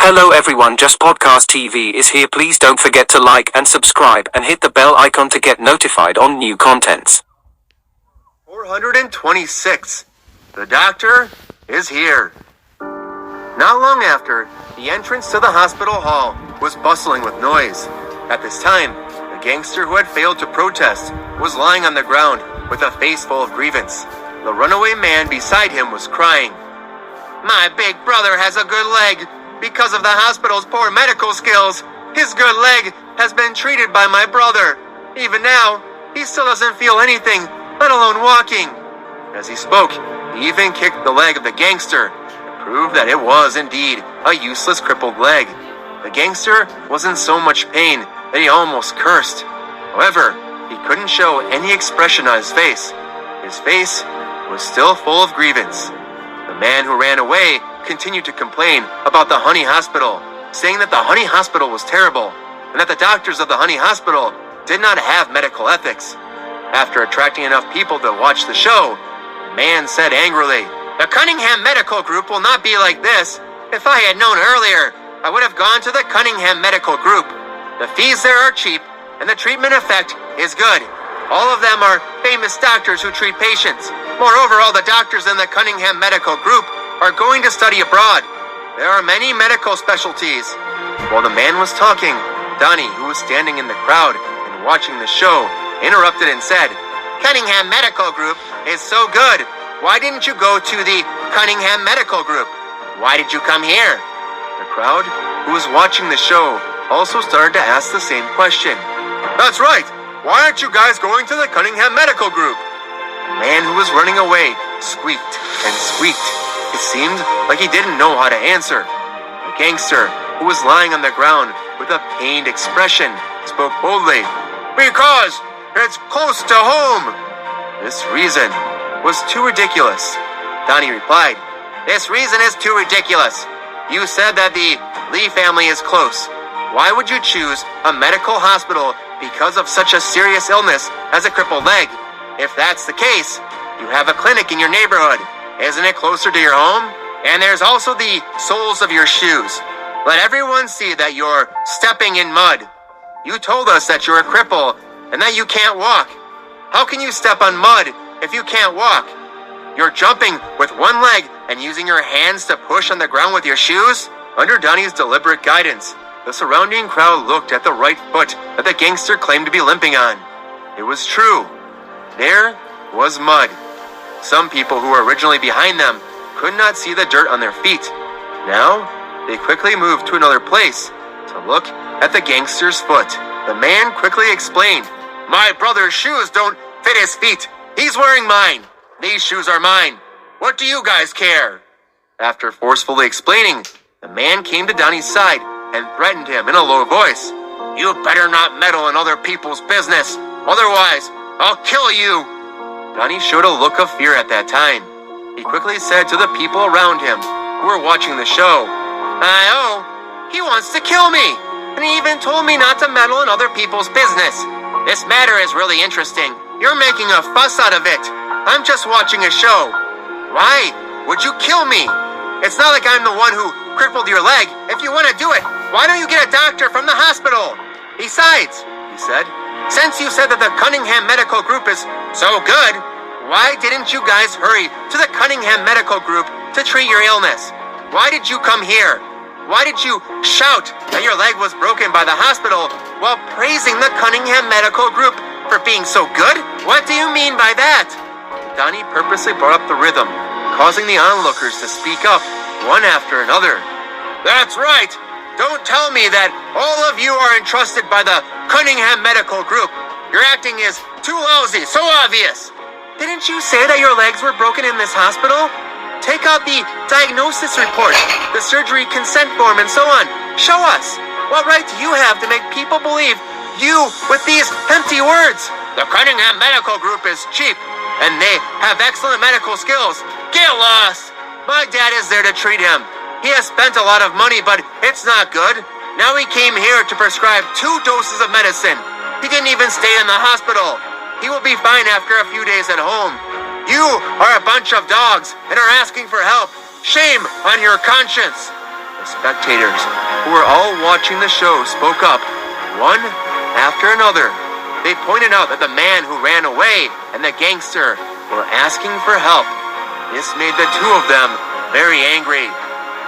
Hello everyone, Just Podcast TV is here. Please don't forget to like and subscribe and hit the bell icon to get notified on new contents. 426. The doctor is here. Not long after, the entrance to the hospital hall was bustling with noise. At this time, the gangster who had failed to protest was lying on the ground with a face full of grievance. The runaway man beside him was crying. "My big brother has a good leg. Because of the hospital's poor medical skills, his good leg has been treated by my brother. Even now, he still doesn't feel anything, let alone walking." As he spoke, he even kicked the leg of the gangster to prove that it was indeed a useless crippled leg. The gangster was in so much pain that he almost cursed. However, he couldn't show any expression on his face. His face was still full of grievance. The man who ran away continued to complain about the Honey Hospital, saying that the Honey Hospital was terrible and that the doctors of the Honey Hospital did not have medical ethics. After attracting enough people to watch the show, the man said angrily, "The Cunningham Medical Group will not be like this. If I had known earlier, I would have gone to the Cunningham Medical Group. The fees there are cheap and the treatment effect is good. All of them are famous doctors who treat patients. Moreover, all the doctors in the Cunningham Medical Group are going to study abroad. There are many medical specialties." While the man was talking, Donnie, who was standing in the crowd and watching the show, interrupted and said, "Cunningham Medical Group is so good. Why didn't you go to the Cunningham Medical Group? Why did you come here?" The crowd, who was watching the show, also started to ask the same question. "That's right. Why aren't you guys going to the Cunningham Medical Group?" The man who was running away squeaked and squeaked. It seemed like he didn't know how to answer. The gangster, who was lying on the ground with a pained expression, spoke boldly. "Because it's close to home." This reason was too ridiculous. Donnie replied, "This reason is too ridiculous. You said that the Lee family is close. Why would you choose a medical hospital because of such a serious illness as a crippled leg? If that's the case, you have a clinic in your neighborhood. Isn't it closer to your home? And there's also the soles of your shoes. Let everyone see that you're stepping in mud. You told us that you're a cripple and that you can't walk. How can you step on mud if you can't walk? You're jumping with one leg and using your hands to push on the ground with your shoes?" Under Donnie's deliberate guidance, the surrounding crowd looked at the right foot that the gangster claimed to be limping on. It was true. There was mud. Some people who were originally behind them could not see the dirt on their feet. Now, they quickly moved to another place to look at the gangster's foot. The man quickly explained, "My brother's shoes don't fit his feet. He's wearing mine. These shoes are mine. What do you guys care?" After forcefully explaining, the man came to Donnie's side and threatened him in a low voice. "You better not meddle in other people's business. Otherwise, I'll kill you." Donnie showed a look of fear at that time. He quickly said to the people around him who were watching the show, "Oh, he wants to kill me. And he even told me not to meddle in other people's business. This matter is really interesting. You're making a fuss out of it. I'm just watching a show. Why would you kill me? It's not like I'm the one who crippled your leg. If you want to do it, why don't you get a doctor from the hospital? Besides," he said, "since you said that the Cunningham Medical Group is so good, why didn't you guys hurry to the Cunningham Medical Group to treat your illness? Why did you come here? Why did you shout that your leg was broken by the hospital while praising the Cunningham Medical Group for being so good? What do you mean by that?" Donnie purposely brought up the rhythm, causing the onlookers to speak up one after another. "That's right. Don't tell me that all of you are entrusted by the Cunningham Medical Group. Your acting is too lousy, so obvious. Didn't you say that your legs were broken in this hospital? Take out the diagnosis report, the surgery consent form, and so on. Show us. What right do you have to make people believe you with these empty words? The Cunningham Medical Group is cheap, and they have excellent medical skills. Get lost. My dad is there to treat him. He has spent a lot of money, but it's not good. Now he came here to prescribe 2 doses of medicine. He didn't even stay in the hospital. He will be fine after a few days at home. You are a bunch of dogs and are asking for help. Shame on your conscience." The spectators, who were all watching the show, spoke up, one after another. They pointed out that the man who ran away and the gangster were asking for help. This made the two of them very angry.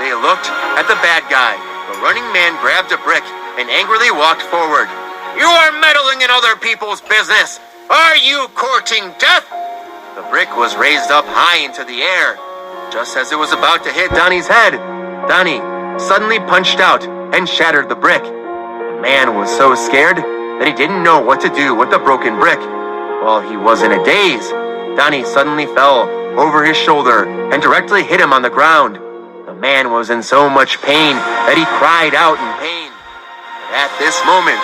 They looked at the bad guy. The running man grabbed a brick and angrily walked forward. "You are meddling in other people's business! Are you courting death?" The brick was raised up high into the air. Just as it was about to hit Donnie's head, Donnie suddenly punched out and shattered the brick. The man was so scared that he didn't know what to do with the broken brick. While he was in a daze, Donnie suddenly fell over his shoulder and directly hit him on the ground. The man was in so much pain that he cried out in pain. But at this moment,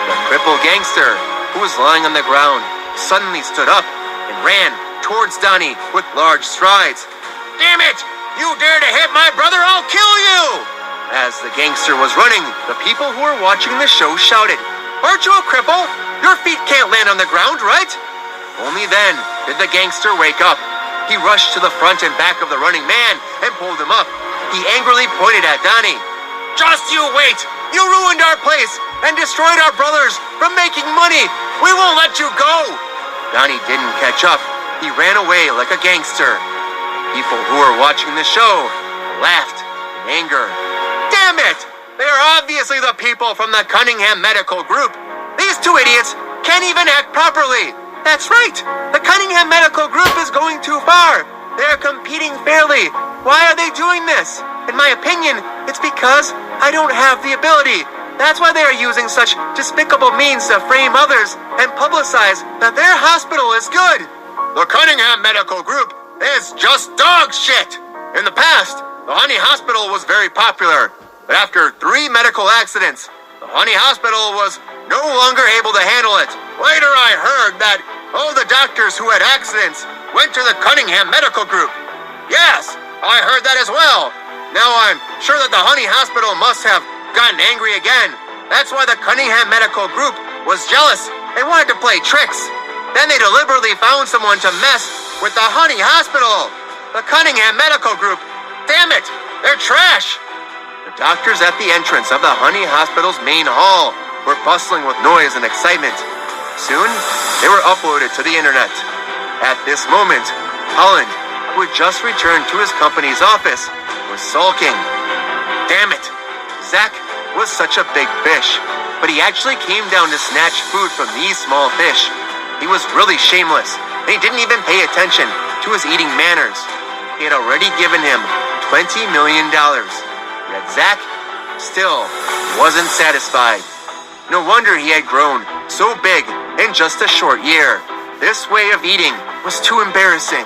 the crippled gangster, who was lying on the ground, suddenly stood up and ran towards Donnie with large strides. "Damn it! You dare to hit my brother, I'll kill you!" As the gangster was running, the people who were watching the show shouted, "Aren't you a cripple? Your feet can't land on the ground, right?" Only then did the gangster wake up. He rushed to the front and back of the running man and pulled him up. He angrily pointed at Donnie. "Just you wait! You ruined our place and destroyed our brothers from making money! We won't let you go!" Donnie didn't catch up. He ran away like a gangster. People who were watching the show laughed in anger. "Damn it! They are obviously the people from the Cunningham Medical Group. These two idiots can't even act properly. That's right! The Cunningham Medical Group is going too far. They are competing fairly. Why are they doing this? In my opinion, it's because I don't have the ability. That's why they are using such despicable means to frame others and publicize that their hospital is good. The Cunningham Medical Group is just dog shit. In the past, the Honey Hospital was very popular, but after 3 medical accidents, the Honey Hospital was no longer able to handle it. Later I heard that all the doctors who had accidents went to the Cunningham Medical Group. Yes, I heard that as well. Now I'm sure that the Honey Hospital must have gotten angry again. That's why the Cunningham Medical Group was jealous and wanted to play tricks. Then they deliberately found someone to mess with the Honey Hospital. The Cunningham Medical Group. Damn it, they're trash. The doctors at the entrance of the Honey Hospital's main hall were bustling with noise and excitement. Soon, they were uploaded to the internet. At this moment, Holland, who had just returned to his company's office, was sulking. Damn it! Zach was such a big fish, but he actually came down to snatch food from these small fish. He was really shameless, and he didn't even pay attention to his eating manners. He had already given him $20 million, yet Zach still wasn't satisfied. No wonder he had grown so big in just a short year. This way of eating was too embarrassing.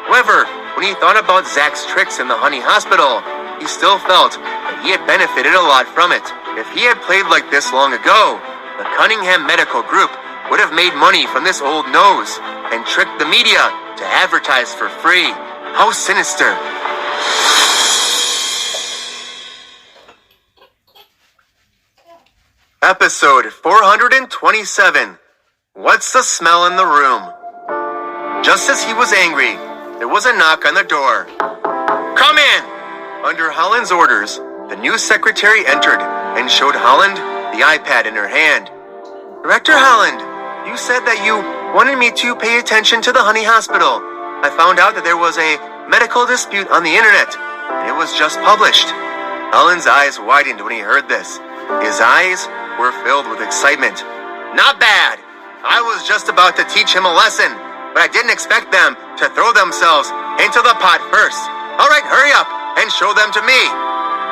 However, when he thought about Zach's tricks in the Honey Hospital, he still felt that he had benefited a lot from it. If he had played like this long ago, the Cunningham Medical Group would have made money from this old nose and tricked the media to advertise for free. How sinister. Episode 427. What's the smell in the room? Just as he was angry, there was a knock on the door. Come in! Under Holland's orders, the new secretary entered and showed Holland the iPad in her hand. Director Holland, you said that you wanted me to pay attention to the Honey Hospital. I found out that there was a medical dispute on the internet, and it was just published. Holland's eyes widened when he heard this. His eyes were filled with excitement. Not bad. I was just about to teach him a lesson, but I didn't expect them to throw themselves into the pot first. All right, hurry up and show them to me.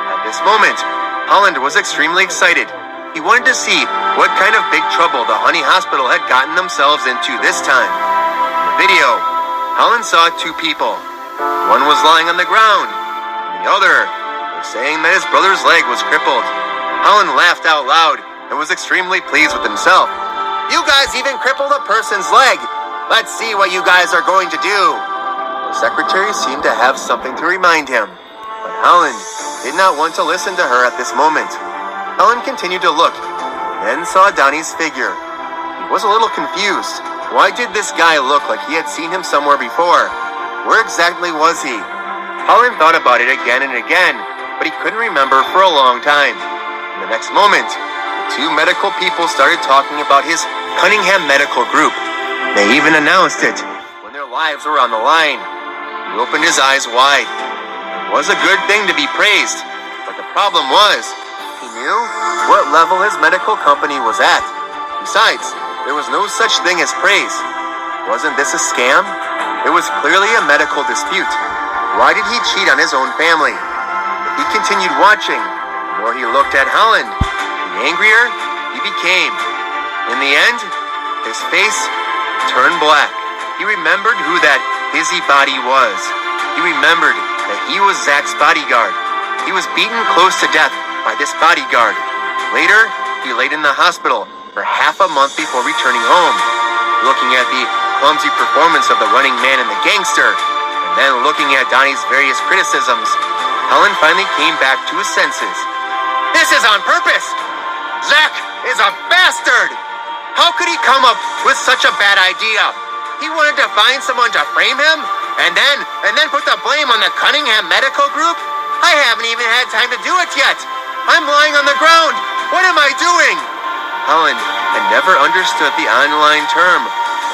At this moment, Holland was extremely excited. He wanted to see what kind of big trouble the Honey Hospital had gotten themselves into this time. In the video, Holland saw 2 people. One was lying on the ground, and the other was saying that his brother's leg was crippled. Holland laughed out loud and was extremely pleased with himself. You guys even crippled a person's leg. Let's see what you guys are going to do. The secretary seemed to have something to remind him, but Holland did not want to listen to her at this moment. Holland continued to look, then saw Donnie's figure. He was a little confused. Why did this guy look like he had seen him somewhere before? Where exactly was he? Holland thought about it again and again, but he couldn't remember for a long time. In the next moment, the two medical people started talking about his Cunningham Medical Group. They even announced it when their lives were on the line. He opened his eyes wide. It was a good thing to be praised, but the problem was, he knew what level his medical company was at. Besides, there was no such thing as praise. Wasn't this a scam? It was clearly a medical dispute. Why did he cheat on his own family? If he continued watching, the more he looked at Holland, the angrier he became. In the end, his face turned black. He remembered who that busybody was. He remembered that he was Zach's bodyguard. He was beaten close to death by this bodyguard. Later, he laid in the hospital for half a month before returning home. Looking at the clumsy performance of the running man and the gangster, and then looking at Donnie's various criticisms, Helen finally came back to his senses. This is on purpose! Zach is a bastard! How could he come up with such a bad idea? He wanted to find someone to frame him, and then put the blame on the Cunningham Medical Group? I haven't even had time to do it yet! I'm lying on the ground! What am I doing? Helen had never understood the online term,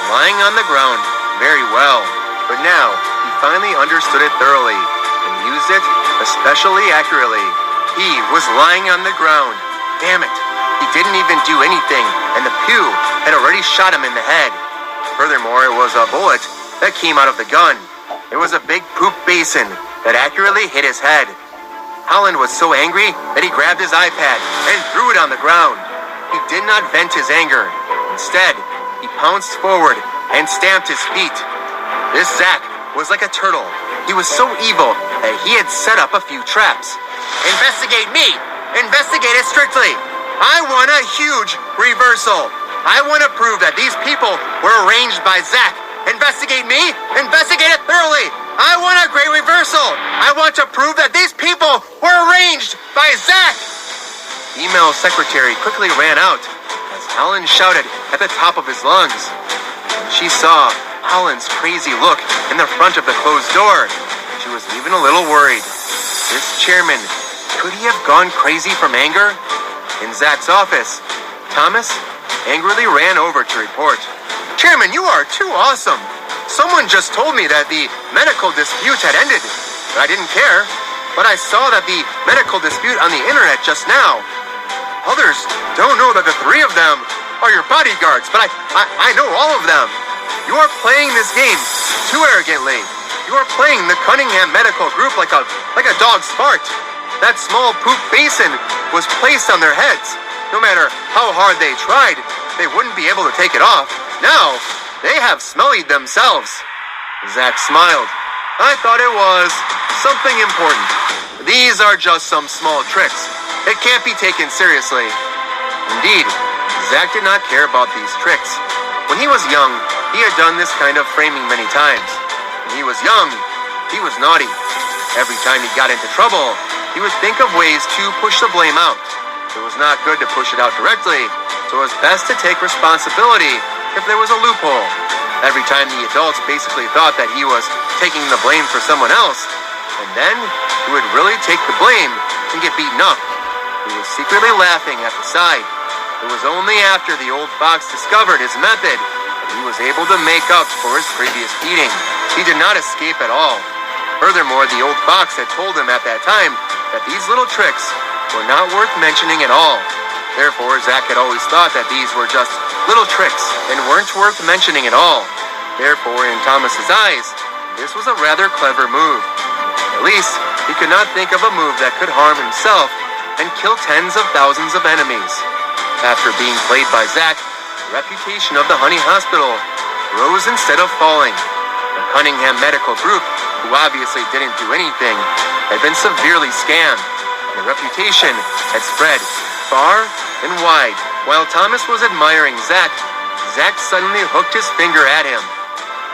lying on the ground, very well, but now he finally understood it thoroughly and used it especially accurately. He was lying on the ground. Damn it, he didn't even do anything, and the pew had already shot him in the head. Furthermore, it was a bullet that came out of the gun. It was a big poop basin that accurately hit his head. Holland was so angry that he grabbed his iPad and threw it on the ground. He did not vent his anger. Instead, he pounced forward and stamped his feet. This Zach was like a turtle. He was so evil that he had set up a few traps. Investigate me! Investigate it strictly! I want a huge reversal! I want to prove that these people were arranged by Zach. Investigate me! Investigate it thoroughly! I want a great reversal! I want to prove that these people were arranged by Zach! Email secretary quickly ran out as Helen shouted at the top of his lungs. When she saw Holland's crazy look in the front of the closed door, she was even a little worried. This chairman, could he have gone crazy from anger? In Zach's office, Thomas angrily ran over to report. Chairman, you are too awesome. Someone just told me that the medical dispute had ended. I didn't care, but I saw that the medical dispute on the internet just now. Others don't know that the three of them are your bodyguards, but I know all of them. You are playing this game too arrogantly. You are playing the Cunningham Medical Group like a dog's fart. That small poop basin was placed on their heads. No matter how hard they tried, they wouldn't be able to take it off. Now, they have smellied themselves. Zach smiled. I thought it was something important. These are just some small tricks. It can't be taken seriously. Indeed, Zach did not care about these tricks. When he was young, he had done this kind of framing many times. When he was young, he was naughty. Every time he got into trouble, he would think of ways to push the blame out. It was not good to push it out directly, so it was best to take responsibility if there was a loophole. Every time the adults basically thought that he was taking the blame for someone else, and then he would really take the blame and get beaten up. He was secretly laughing at the side. It was only after the old fox discovered his method that he was able to make up for his previous beating. He did not escape at all. Furthermore, the old fox had told him at that time that these little tricks were not worth mentioning at all. Therefore, Zach had always thought that these were just little tricks and weren't worth mentioning at all. Therefore, in Thomas's eyes, this was a rather clever move. At least, he could not think of a move that could harm himself and kill tens of thousands of enemies. After being played by Zach, the reputation of the Honey Hospital rose instead of falling. The Cunningham Medical Group, who obviously didn't do anything, had been severely scammed, and the reputation had spread far and wide. While Thomas was admiring Zach, Zach suddenly hooked his finger at him.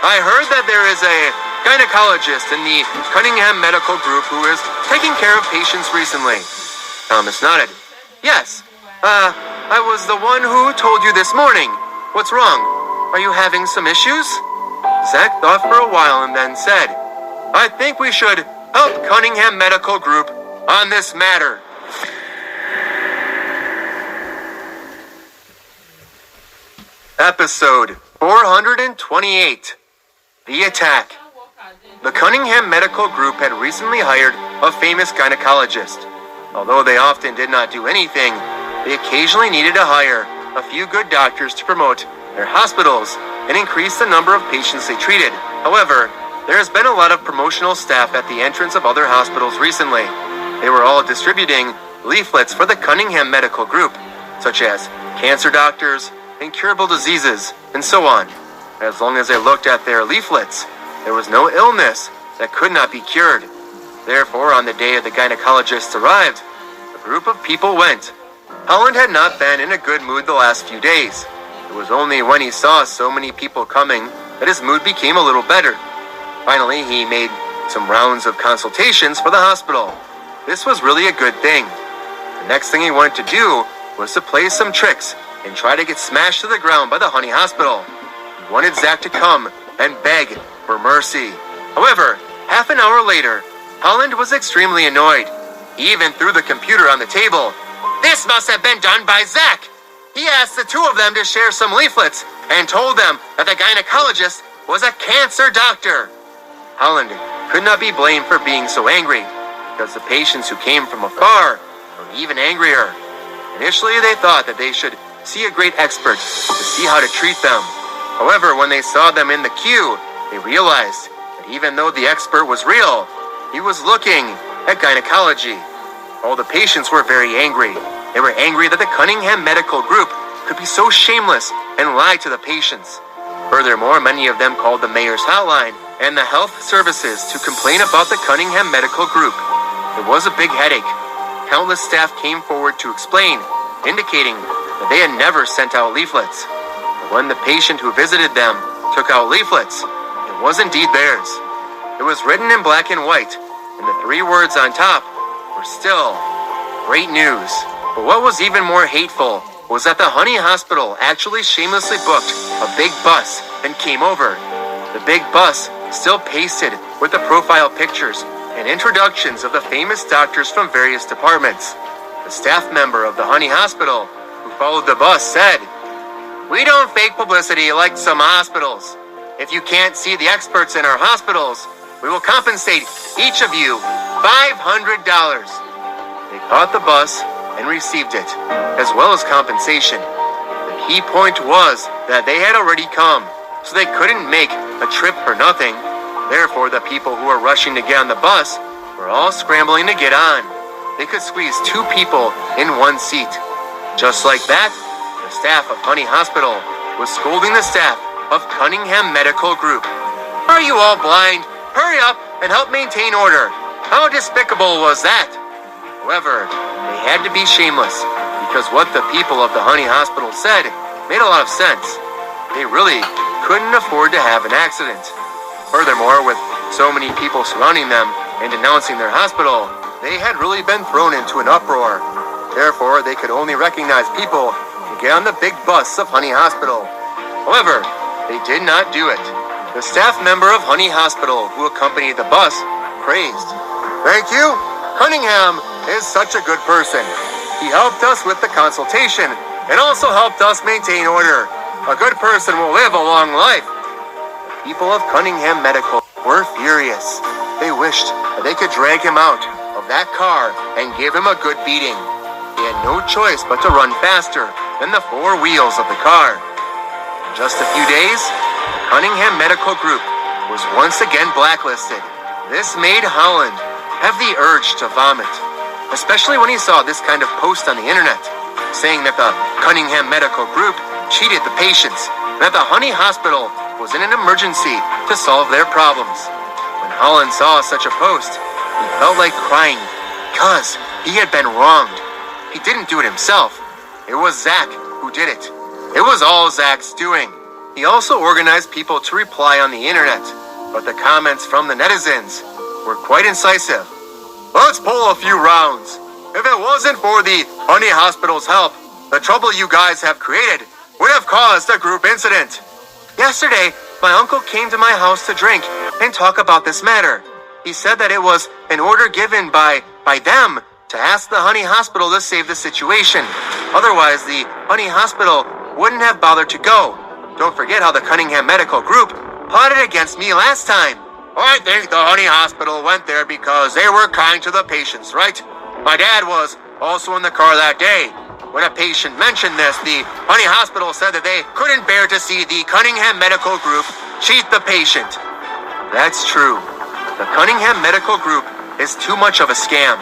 I heard that there is a gynecologist in the Cunningham Medical Group who is taking care of patients recently. Thomas nodded. Yes, I was the one who told you this morning. What's wrong? Are you having some issues? Zach thought for a while and then said, I think we should help Cunningham Medical Group on this matter. Episode 428, The Attack. The Cunningham Medical Group had recently hired a famous gynecologist. Although they often did not do anything, they occasionally needed to hire a few good doctors to promote their hospitals and increase the number of patients they treated. However, there has been a lot of promotional staff at the entrance of other hospitals recently. They were all distributing leaflets for the Cunningham Medical Group, such as cancer doctors, incurable diseases, and so on. As long as they looked at their leaflets, there was no illness that could not be cured. Therefore, on the day the gynecologist arrived, a group of people went. Holland had not been in a good mood the last few days. It was only when he saw so many people coming that his mood became a little better. Finally, he made some rounds of consultations for the hospital. This was really a good thing. The next thing he wanted to do was to play some tricks and try to get smashed to the ground by the Honey Hospital. He wanted Zach to come and beg for mercy. However, half an hour later, Holland was extremely annoyed. He even threw the computer on the table. This must have been done by Zach. He asked the two of them to share some leaflets and told them that the gynecologist was a cancer doctor. Holland could not be blamed for being so angry, because the patients who came from afar were even angrier. Initially, they thought that they should see a great expert to see how to treat them. However, when they saw them in the queue, they realized that even though the expert was real, he was looking at gynecology. All the patients were very angry. They were angry that the Cunningham Medical Group could be so shameless and lie to the patients. Furthermore, many of them called the mayor's hotline and the health services to complain about the Cunningham Medical Group. It was a big headache. Countless staff came forward to explain, indicating that they had never sent out leaflets. But when the patient who visited them took out leaflets, it was indeed theirs. It was written in black and white, and the three words on top were still great news. But what was even more hateful was that the Honey Hospital actually shamelessly booked a big bus and came over. The big bus still pasted with the profile pictures and introductions of the famous doctors from various departments. The staff member of the Honey Hospital who followed the bus said, "We don't fake publicity like some hospitals. If you can't see the experts in our hospitals, we will compensate each of you $500. They caught the bus and received it, as well as compensation. The key point was that they had already come, so they couldn't make a trip for nothing. Therefore, the people who were rushing to get on the bus were all scrambling to get on. They could squeeze two people in one seat. Just like that, the staff of Honey Hospital was scolding the staff of Cunningham Medical Group. "Are you all blind? Hurry up and help maintain order." How despicable was that? However, they had to be shameless, because what the people of the Honey Hospital said made a lot of sense. They really couldn't afford to have an accident. Furthermore, with so many people surrounding them and denouncing their hospital, they had really been thrown into an uproar. Therefore, they could only recognize people to get on the big bus of Honey Hospital. However, they did not do it. The staff member of Honey Hospital who accompanied the bus praised. "Thank you. Cunningham is such a good person. He helped us with the consultation and also helped us maintain order. A good person will live a long life." The people of Cunningham Medical were furious. They wished that they could drag him out of that car and give him a good beating. He had no choice but to run faster than the four wheels of the car. In just a few days, the Cunningham Medical Group was once again blacklisted. This made Holland have the urge to vomit, especially when he saw this kind of post on the internet, saying that the Cunningham Medical Group cheated the patients, and that the Honey Hospital was in an emergency to solve their problems. When Holland saw such a post, he felt like crying, because he had been wronged. He didn't do it himself. It was Zach who did it. It was all Zach's doing. He also organized people to reply on the internet, but the comments from the netizens were quite incisive. "Let's pull a few rounds. If it wasn't for the Honey Hospital's help, the trouble you guys have created would have caused a group incident. Yesterday, my uncle came to my house to drink and talk about this matter. He said that it was an order given by by them to ask the Honey Hospital to save the situation. Otherwise, the Honey Hospital wouldn't have bothered to go. Don't forget how the Cunningham Medical Group plotted against me last time. I think the Honey Hospital went there because they were kind to the patients, right? My dad was also in the car that day. When a patient mentioned this, the Honey Hospital said that they couldn't bear to see the Cunningham Medical Group cheat the patient. That's true. The Cunningham Medical Group is too much of a scam.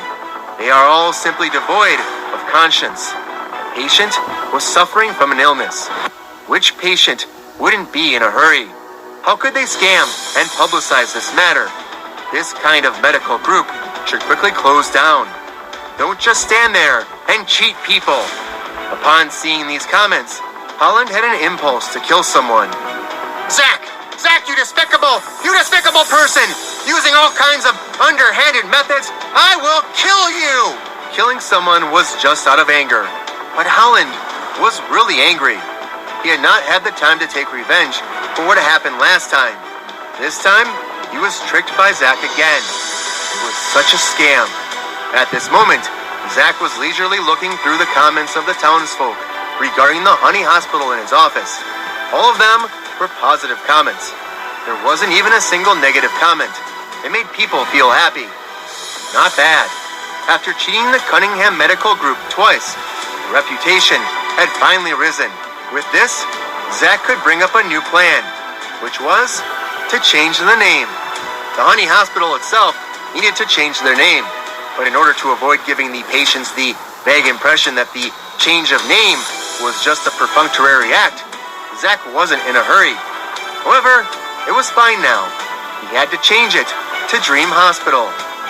They are all simply devoid of conscience. The patient was suffering from an illness. Which patient wouldn't be in a hurry? How could they scam and publicize this matter? This kind of medical group should quickly close down. Don't just stand there and cheat people. Upon seeing these comments, Holland had an impulse to kill someone. Zach, you despicable person! Using all kinds of underhanded methods, I will kill you! Killing someone was just out of anger, but Holland was really angry. He had not had the time to take revenge for what happened last time. This time, he was tricked by Zach again. It was such a scam. At this moment, Zach was leisurely looking through the comments of the townsfolk regarding the Honey Hospital in his office. All of them were positive comments. There wasn't even a single negative comment. It made people feel happy. Not bad. After cheating the Cunningham Medical Group twice, the reputation had finally risen. With this, Zach could bring up a new plan, which was to change the name. The Honey Hospital itself needed to change their name, but in order to avoid giving the patients the vague impression that the change of name was just a perfunctory act, Zach wasn't in a hurry. However, it was fine now. He had to change it to Dream Hospital,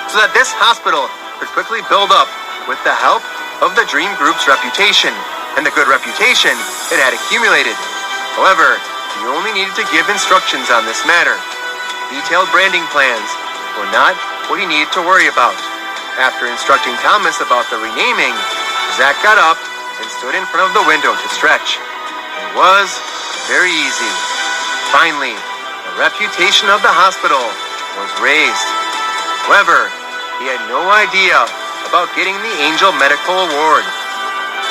so that this hospital could quickly build up with the help of the Dream Group's reputation and the good reputation it had accumulated. However, he only needed to give instructions on this matter. Detailed branding plans were not what he needed to worry about. After instructing Thomas about the renaming, Zach got up and stood in front of the window to stretch. It was very easy. Finally, the reputation of the hospital was raised. However, he had no idea about getting the Angel Medical Award.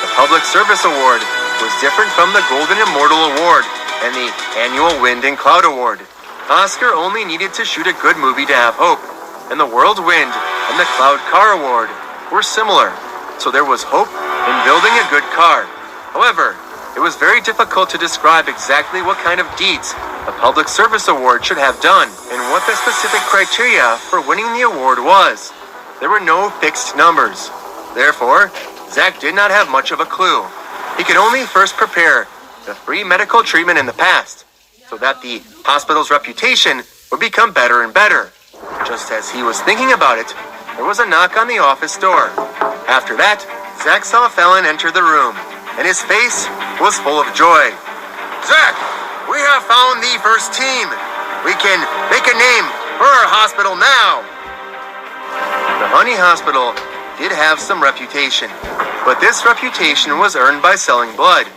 The Public Service Award was different from the Golden Immortal Award and the annual Wind and Cloud Award. Oscar only needed to shoot a good movie to have hope, and the World Wind and the Cloud Car Award were similar, so there was hope in building a good car. However, it was very difficult to describe exactly what kind of deeds a Public Service Award should have done and what the specific criteria for winning the award was. There were no fixed numbers. Therefore, Zach did not have much of a clue. He could only first prepare the free medical treatment in the past, so that the hospital's reputation would become better and better. Just as he was thinking about it, there was a knock on the office door. After that, Zach saw Fallon enter the room, and his face was full of joy. Zach, we have found the first team. We can make a name for our hospital now. The Honey Hospital did have some reputation, but this reputation was earned by selling blood.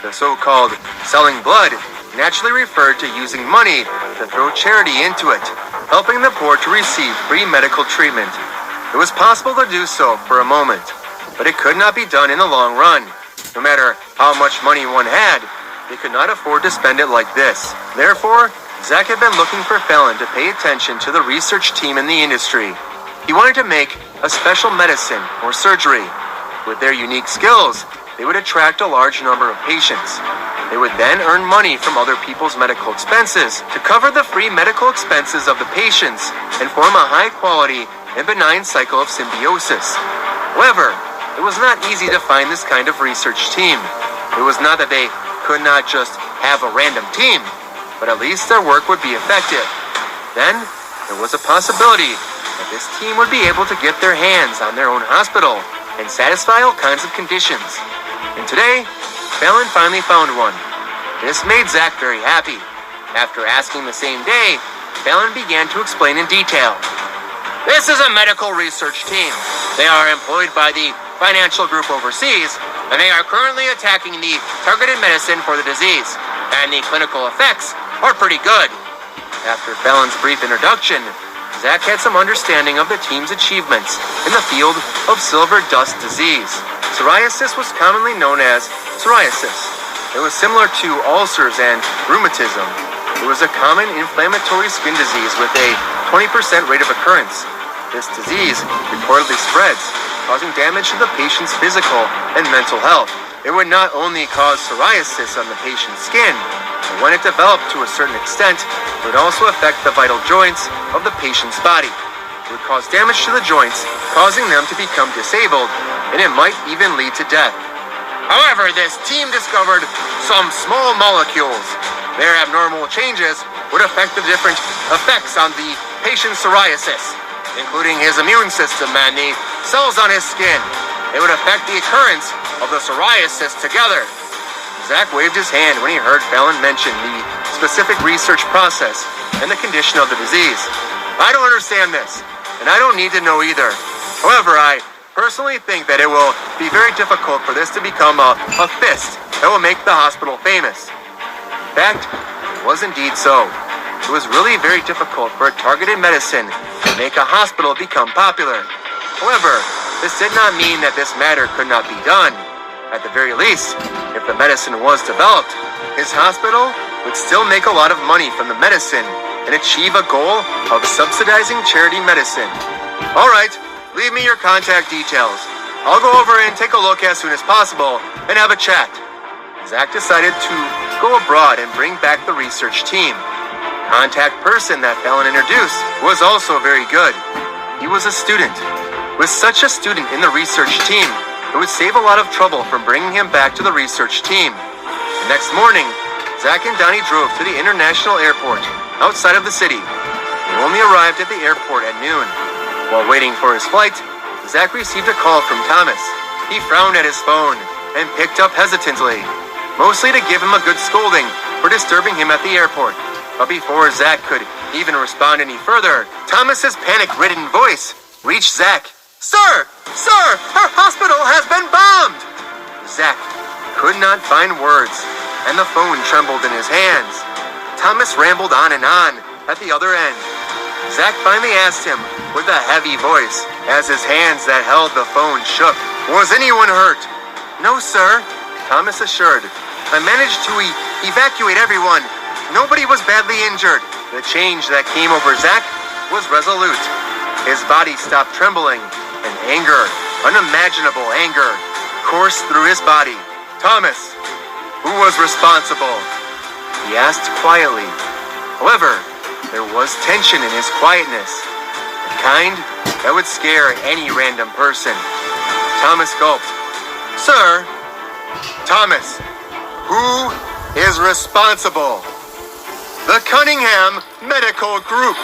The so-called selling blood naturally referred to using money to throw charity into it, helping the poor to receive free medical treatment. It was possible to do so for a moment, but it could not be done in the long run. No matter how much money one had, they could not afford to spend it like this. Therefore, Zach had been looking for Fallon to pay attention to the research team in the industry. He wanted to make a special medicine or surgery. With their unique skills, they would attract a large number of patients. They would then earn money from other people's medical expenses to cover the free medical expenses of the patients and form a high-quality and benign cycle of symbiosis. However, it was not easy to find this kind of research team. It was not that they could not just have a random team, but at least their work would be effective. Then, there was a possibility that this team would be able to get their hands on their own hospital and satisfy all kinds of conditions. And today, Fallon finally found one. This made Zach very happy. After asking the same day, Fallon began to explain in detail. This is a medical research team. They are employed by the financial group overseas, and they are currently attacking the targeted medicine for the disease, and the clinical effects are pretty good. After Fallon's brief introduction, Zach had some understanding of the team's achievements in the field of silver dust disease. Psoriasis was commonly known as psoriasis. It was similar to ulcers and rheumatism. It was a common inflammatory skin disease with a 20% rate of occurrence. This disease reportedly spreads, causing damage to the patient's physical and mental health. It would not only cause psoriasis on the patient's skin, but when it developed to a certain extent, it would also affect the vital joints of the patient's body. It would cause damage to the joints, causing them to become disabled, and it might even lead to death. However, this team discovered some small molecules. Their abnormal changes would affect the different effects on the patient's psoriasis, including his immune system and the cells on his skin. It would affect the occurrence of the psoriasis together. Zach waved his hand when he heard Fallon mention the specific research process and the condition of the disease. I don't understand this, and I don't need to know either. However, I personally think that it will be very difficult for this to become a fist that will make the hospital famous. In fact, it was indeed so. It was really very difficult for a targeted medicine to make a hospital become popular. However, this did not mean that this matter could not be done. At the very least, if the medicine was developed, his hospital would still make a lot of money from the medicine and achieve a goal of subsidizing charity medicine. Alright, leave me your contact details. I'll go over and take a look as soon as possible and have a chat. Zach decided to go abroad and bring back the research team. The contact person that Fallon introduced was also very good. He was a student. With such a student in the research team, it would save a lot of trouble from bringing him back to the research team. The next morning, Zach and Donnie drove to the international airport outside of the city. They only arrived at the airport at noon. While waiting for his flight, Zach received a call from Thomas. He frowned at his phone and picked up hesitantly, mostly to give him a good scolding for disturbing him at the airport. But before Zach could even respond any further, Thomas's panic-ridden voice reached Zach. Sir! Sir! Our hospital has been bombed! Zach could not find words, and the phone trembled in his hands. Thomas rambled on and on at the other end. Zach finally asked him with a heavy voice, as his hands that held the phone shook. Was anyone hurt? No, sir, Thomas assured. I managed to evacuate everyone. Nobody was badly injured. The change that came over Zach was resolute. His body stopped trembling, and anger, unimaginable anger, coursed through his body. Thomas, who was responsible? He asked quietly. However, there was tension in his quietness, the kind that would scare any random person. Thomas gulped. Sir, Thomas, who is responsible? The Cunningham Medical Group.